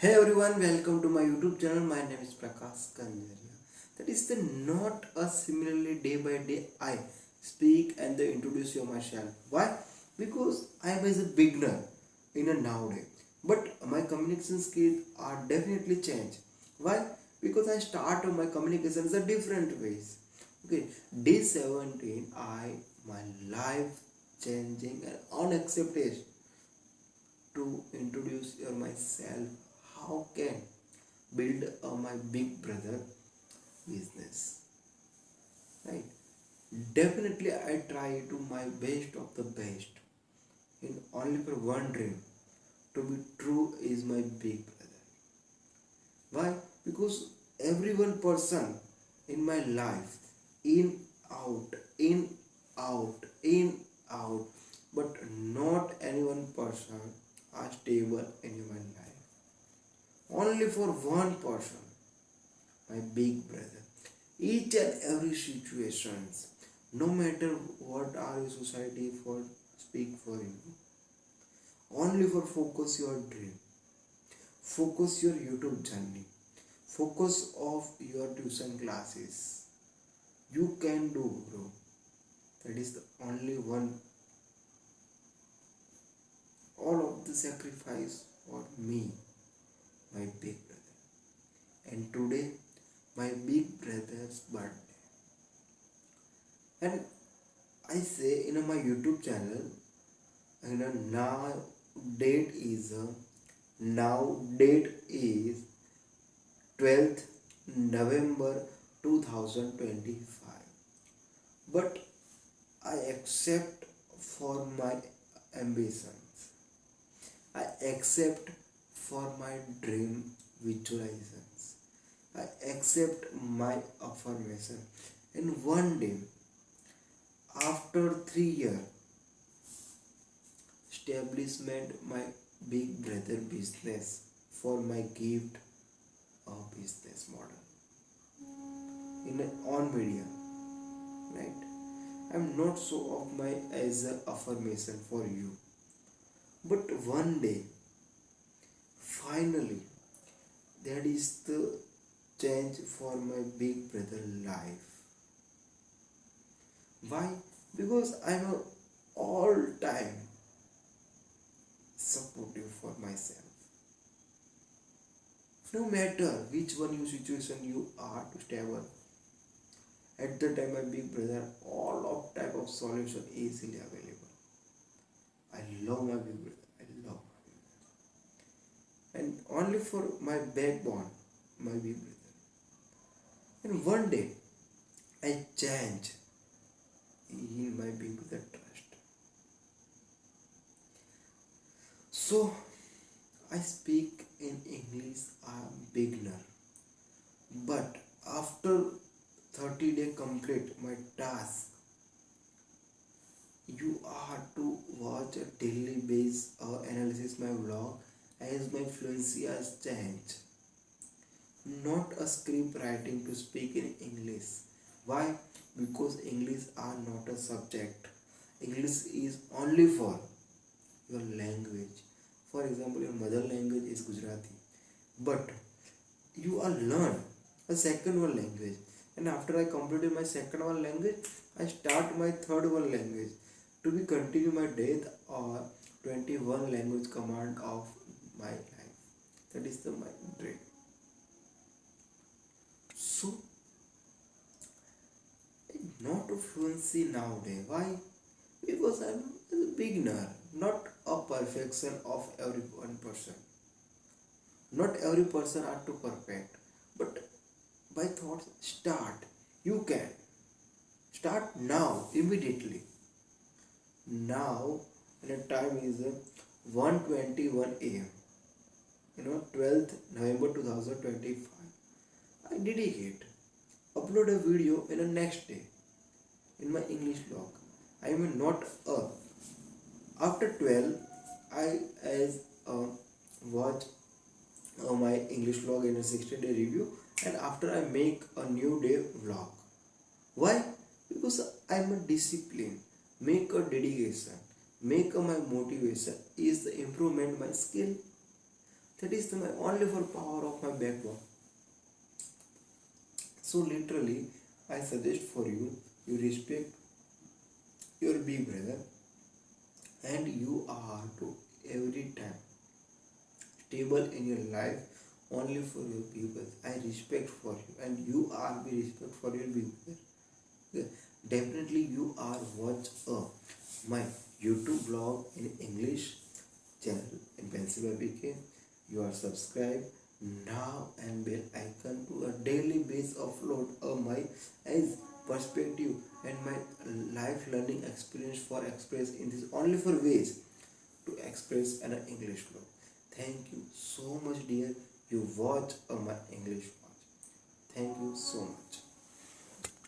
Hey everyone, welcome to my YouTube channel. My name is Prakash Kanjaria. That is the not a similarly day by day I speak and they introduce you myself. Why? Because I was a beginner in a nowadays. But my communication skills are definitely changed. Why? Because I start my communications a different ways. Okay, day 17 I my life changing and unaccepted to introduce your myself how can build my big brother business, right? Definitely I try to my best of the best in only for one dream to be true is my big brother. Why? Because every one person in my life in out in in out, but not any one person are stable in my life. Only for one person, my big brother. Each and every situations, no matter what are your society for speak for you. Only for focus your dream, focus your YouTube journey, focus of your tuition classes. You can do, bro. That is the only one. All of the sacrifice for me, my big brother. And today, my big brother's birthday. And I say in my YouTube channel, now date is now date is 12th November 2025. But I accept for my ambitions. I accept for my dream visualizations. I accept my affirmation. And one day, after 3 years, establishment my big brother business for my gift of business model in on media, right? I'm not so of my as a affirmation for you, but one day, finally, that is the change for my big brother life. Why? Because I'm a all time supportive for myself. No matter which one you situation you are to stable. At the time my big brother, all of type of solution easily available. I love my big brother. I love my big brother. And only for my backbone, my big brother. And one day I change in my big brother trust. So I speak in English, I'm beginner. But after 30-day complete my task, you are to watch a daily base analysis my vlog as my fluency has changed. Not a script writing to speak in English. Why? Because English are not a subject. English is only for your language. For example, your mother language is Gujarati, but you are learn a second one language, and after I completed my second one language, I start my third one language to be continue my death or 21 language command of my life. That is the my dream. So not a fluency nowadays. Why? Because I'm a beginner, not a perfection of every one person. Not every person are too perfect, but by thoughts start. You can start now immediately. Now, and the time is 1:21 a.m. 12th November 2025. I dedicate upload a video in the next day in my English blog. I am not a after 12 I as watch my English vlog in a 60-day review, and after I make a new day vlog. Why? Because I'm a discipline, make a dedication, make a my motivation is the improvement my skill. That is my only for power of my backbone. So literally, I suggest for you, you respect your big brother, and you are to every time stable in your life only for your people. I respect for you, and you are be respect for your people. Yeah, definitely you are watch my YouTube blog in English channel in Pencil BK. You are subscribed now and bell icon to a daily base upload of my as perspective and my life learning experience for express in this only for ways to express an English blog. Thank you so much, dear. You watch my English watch. Thank you so much.